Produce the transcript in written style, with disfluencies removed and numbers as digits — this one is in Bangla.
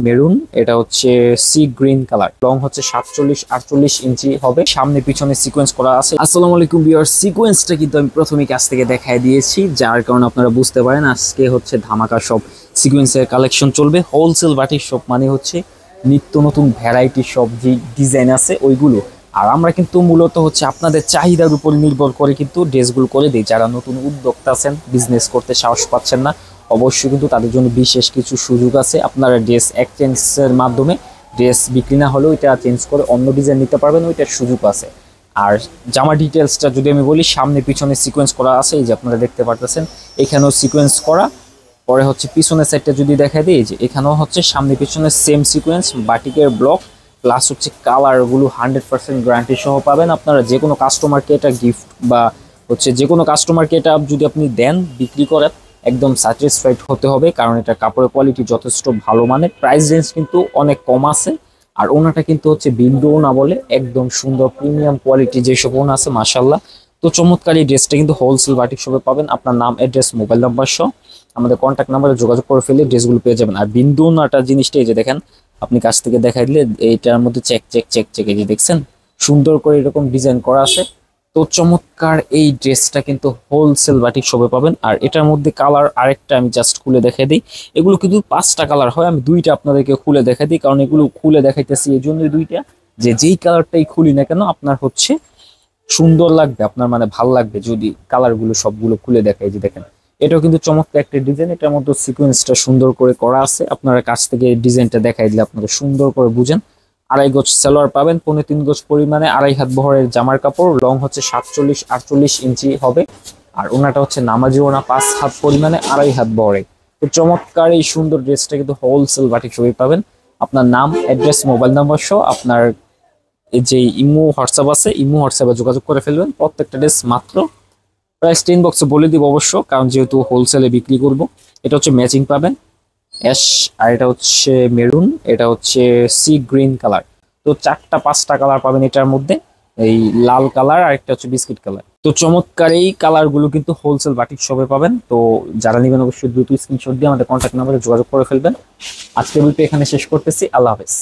মেরুন, এটা হচ্ছে সি গ্রিন কালার, লং হচ্ছে 47-48 ইঞ্চি হবে, সামনে পিছনে সিকোয়েন্স করা আছে। আসসালামু আলাইকুম ভিউয়ার্স, সিকোয়েন্সটা কিন্তু আমি প্রথমেই কাছ থেকে দেখাই দিয়েছি, যার কারণে আপনারা বুঝতে পারেন আজকে হচ্ছে ধামাকা সব সিকোয়েন্সের কালেকশন চলবে। হোলসেল বাটিক শপ মানে হচ্ছে নিত্য নতুন ভ্যারাইটি সব যে ডিজাইন আছে ওইগুলো। আর আমরা কিন্তু মূলত হচ্ছে আপনাদের চাহিদার উপর নির্ভর করে কিন্তু ড্রেসগুলো করে দিই। যারা নতুন উদ্যোক্তা আছেন, বিজনেস করতে সাহস পাচ্ছেন না, অবশ্যই কিন্তু তাদের জন্য বিশেষ কিছু সুযোগ আছে। আপনারা ড্রেস এক্সচেঞ্জের মাধ্যমে ড্রেস বিক্রি না হলেও এটা চেঞ্জ করে অন্য ডিজাইন নিতে পারবেন, ওইটার সুযোগ আছে। আর জামা ডিটেলসটা যদি আমি বলি, সামনে পিছনে সিকোয়েন্স করা আছে, এই যে আপনারা দেখতে পারতেছেন এখানেও সিকোয়েন্স করা। পরে হচ্ছে পিছনের সাইডটা যদি দেখা দিই, যে এখানেও হচ্ছে সামনে পিছনে সেম সিকোয়েন্স, বাটিকের ব্লক প্লাস হচ্ছে কালারগুলো 100% গ্যারান্টি সহ পাবেন। আপনারা যে কোনো কাস্টমারকে এটা গিফট বা হচ্ছে যে কোনো কাস্টমারকে এটা যদি আপনি দেন, বিক্রি করেন, একদম স্যাটিসফাইড হতে হবে, কারণ এটা কাপড়ের কোয়ালিটি যথেষ্ট ভালো মানের। প্রাইস রেঞ্জ কিন্তু অনেক কম আছে। আর ওনাটা কিন্তু হচ্ছে বিন্দু ওনা বলে, একদম সুন্দর প্রিমিয়াম কোয়ালিটি যেসব ওনা আছে মাশাল্লাহ। তো চমৎকার এই ড্রেসটা কিন্তু হোলসেল বাটিক শপে পাবেন। আপনার নাম, অ্যাড্রেস, মোবাইল নাম্বার সহ আমাদের কন্ট্যাক্ট নাম্বারে যোগাযোগ করে ফেলে ড্রেসগুলো পেয়ে যাবেন। আর বিন্দু ওনাটা জিনিসটা এই যে দেখেন, আপনি কাছ থেকে দেখাই দিলে এইটার মধ্যে চেক চেক চেক চেক এই যে দেখছেন সুন্দর করে এরকম ডিজাইন করা আছে। তো চমৎকার এই ড্রেসটা কিন্তু হোলসেল বাটিক শপে পাবেন। আর এটার মধ্যে কালার আরেকটা আমি জাস্ট খুলে দেখাই দিই। এগুলো কিন্তু 5টা কালার হয়, আমি 2টা আপনাদেরকে খুলে দেখাই দিই, কারণ এগুলো খুলে দেখাইতেছি এই জন্যই 2টা, যে যেই কালারটাই খুলি না কেন আপনার হচ্ছে সুন্দর লাগবে, আপনার মানে ভাল লাগবে যদি কালারগুলো সবগুলো খুলে দেখাই। যে দেখেন এটাও কিন্তু চমৎকার একটা ডিজাইন, এটার মধ্যে সিকোয়েন্সটা সুন্দর করে করা আছে। আপনারা কাছ থেকে ডিজাইনটা দেখাই দিলে আপনারা সুন্দর করে বুঝেন। 2.5 গজ সালোয়ার পাবেন, 3.5 গজ পরিমাণে, 2.5 হাত বহরের জামার কাপড়, লং হচ্ছে 47-48 ইঞ্চি হবে। আর ওনাটা হচ্ছে নামাজি ওনা 5 হাত পরিমাণে, 2.5 হাত বহরে। তো চমৎকার এই সুন্দর ড্রেসটা কিন্তু হোলসেল বাটিক শপে পাবেন। আপনার নাম, অ্যাড্রেস, মোবাইল নাম্বার সহ আপনার এই যে ইমো হোয়াটসঅ্যাপ আছে, ইমো হোয়াটসঅ্যাপে যোগাযোগ করে ফেলবেন। প্রত্যেকটা ড্রেস মাত্র প্রাইস 10 বক্সে বলে দিব অবশ্য, কারণ যেহেতু হোলসেলে বিক্রি করব। এটা হচ্ছে ম্যাচিং পাবেন অ্যাশ, আর এটা হচ্ছে মেরুন, এটা হচ্ছে সি গ্রিন কালার। তো 4টা 5টা কালার পাবেন এটার মধ্যে, এই লাল কালার আর একটা হচ্ছে বিস্কিট কালার। তো চমৎকার এই কালারগুলো কিন্তু হোলসেল বাটিক শপে পাবেন। তো যারা নেবেন অবশ্যই দ্রুত স্ক্রিনশট দিয়ে আমাদের কন্ট্যাক্ট নাম্বারে যোগাযোগ করে ফেলবেন। আজকের ভিডিও এখানে শেষ করতেছি, আল্লাহ হাফেজ।